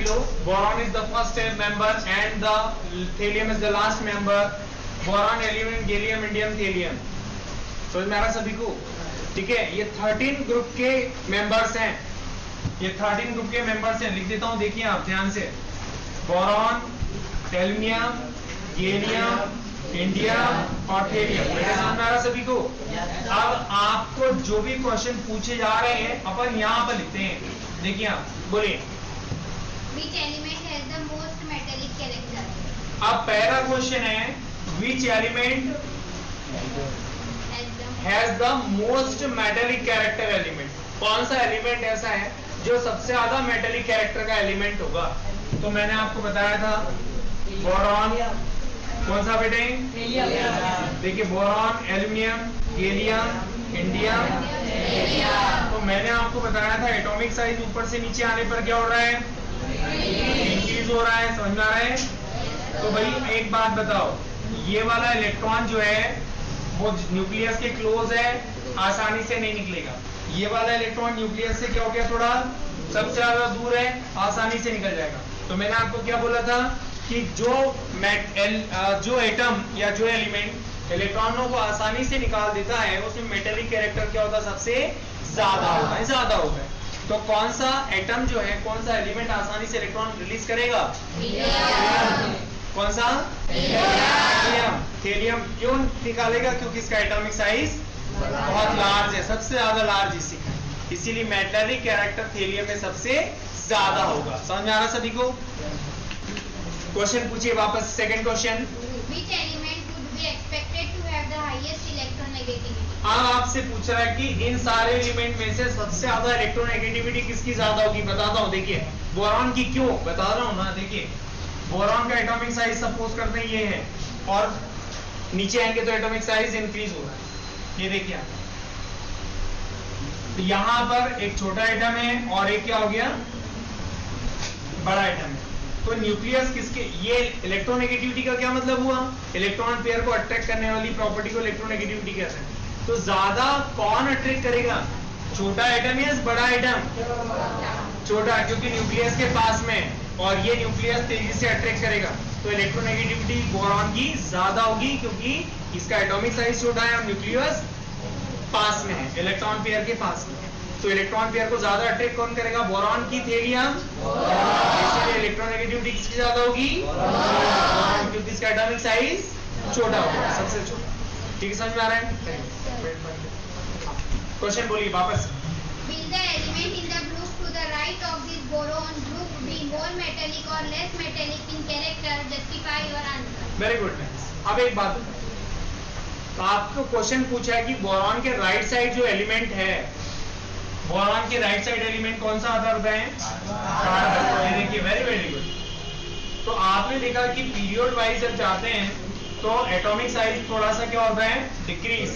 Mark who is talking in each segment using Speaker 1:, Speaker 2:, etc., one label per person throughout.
Speaker 1: Low, boron is the first member and the thallium is the last member. Boron, aluminium, gallium, indium, thallium. समझ में आ रहा सभी को? ठीक है, ये 13 ग्रुप के मेंबर्स हैं, ये 13 ग्रुप के मेंबर्स हैं। लिख देता हूं, देखिए आप ध्यान से। बोरॉन, एल्यूमिनियम, गैलियम, इंडियम और थेलियम। बेटा समझ में आ रहा सभी को? अब आपको जो भी क्वेश्चन पूछे जा रहे हैं अपन यहाँ पर लिखते हैं। देखिए आप बोलिए।
Speaker 2: Which element has the most metallic character?
Speaker 1: अब पहला क्वेश्चन है, which element has the most metallic character element. कौन सा एलिमेंट ऐसा है जो सबसे ज्यादा मेटेलिक कैरेक्टर का एलिमेंट होगा? तो मैंने आपको बताया था बोरॉन, कौन सा बेटे? देखिए बोरॉन, एल्यूमिनियम, गैलियम, इंडियम। तो मैंने आपको बताया था एटॉमिक साइज ऊपर से नीचे आने पर क्या हो रहा है? इंक्रीज हो रहा है। समझ में आ रहा है? तो भाई एक बात बताओ, ये वाला इलेक्ट्रॉन जो है वो न्यूक्लियस के क्लोज है, आसानी से नहीं निकलेगा। ये वाला इलेक्ट्रॉन न्यूक्लियस से क्या हो गया, थोड़ा सबसे ज्यादा दूर है, आसानी से निकल जाएगा। तो मैंने आपको क्या बोला था कि जो एटम या जो एलिमेंट इलेक्ट्रॉनों को आसानी से निकाल देता है उसमें मेटेलिक कैरेक्टर क्या होता है? सबसे ज्यादा होता है, ज्यादा होता है। तो कौन सा एटम जो है, कौन सा एलिमेंट आसानी से इलेक्ट्रॉन रिलीज करेगा? कौन सा? थेलियम। थेलियम क्यों निकालेगा? क्योंकि इसका एटॉमिक साइज बहुत लार्ज है, सबसे ज्यादा लार्ज इसी का, इसीलिए मेटेलिक कैरेक्टर थेलियम में सबसे ज्यादा होगा। समझ में आ रहा सभी को? क्वेश्चन पूछिए वापस, second question.
Speaker 2: Which element would be expected to have the highest electronegativity?
Speaker 1: अब आपसे पूछ रहा है कि इन सारे एलिमेंट में से सबसे ज्यादा इलेक्ट्रोनेगेटिविटी किसकी ज्यादा होगी? बताता हूँ, देखिए बोरॉन की। क्यों बता रहा हूँ ना, देखिए बोरॉन का एटॉमिक साइज सपोज करते हैं ये है, और नीचे आएंगे तो एटॉमिक साइज इंक्रीज हो रहा है। ये देखिए आप, तो यहां पर एक छोटा एटम है और एक क्या हो गया? बड़ा एटम है। तो न्यूक्लियस किसके? ये इलेक्ट्रोनेगेटिविटी का क्या मतलब हुआ? इलेक्ट्रॉन पेयर को अट्रैक्ट करने वाली प्रॉपर्टी को इलेक्ट्रोनेगेटिविटी कहते हैं। तो ज्यादा कौन अट्रैक्ट करेगा? छोटा एटम या बड़ा एटम? छोटा, क्योंकि न्यूक्लियस के पास में, और ये न्यूक्लियस तेजी से अट्रैक्ट करेगा। तो इलेक्ट्रोनेगेटिविटी बोरॉन की ज्यादा होगी क्योंकि इसका एटॉमिक साइज छोटा है और न्यूक्लियस पास में है, इलेक्ट्रॉन पेयर के पास में है। तो इलेक्ट्रॉन पेयर को ज्यादा अट्रैक्ट कौन करेगा? बोरॉन की, थेलियम। इसलिए इलेक्ट्रोनेगेटिविटी किसकी ज्यादा होगी? बोरॉन, क्योंकि इसका एटॉमिक साइज छोटा होगा, सबसे छोटा। ठीक है, समझ में आ रहा है? क्वेश्चन बोलिए वापस।
Speaker 2: Will the element in the group to the right of this boron group be more metallic or less metallic in character? Justify your answer.
Speaker 1: Very good. अब एक बात बताओ, तो आपको क्वेश्चन पूछा है कि बोरॉन के राइट साइड जो एलिमेंट है, बोरॉन के राइट साइड एलिमेंट कौन सा आता है? कार्बन। देखिए वेरी वेरी गुड। तो आपने देखा कि पीरियड वाइज जब जाते हैं तो एटॉमिक साइज थोड़ा सा क्या होता है? Decrease,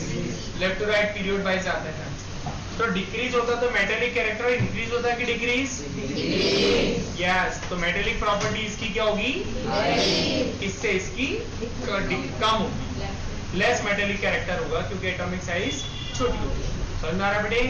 Speaker 1: left to right period wise जाते हैं। तो डिक्रीज होता तो मेटेलिक कैरेक्टर इंक्रीज होता है कि डिक्रीज? यस। तो मेटेलिक प्रॉपर्टी इसकी क्या होगी? इससे इसकी कम होगी, लेस मेटेलिक कैरेक्टर होगा क्योंकि एटॉमिक साइज छोटी होगी। समझ में आ रहा है बेटे?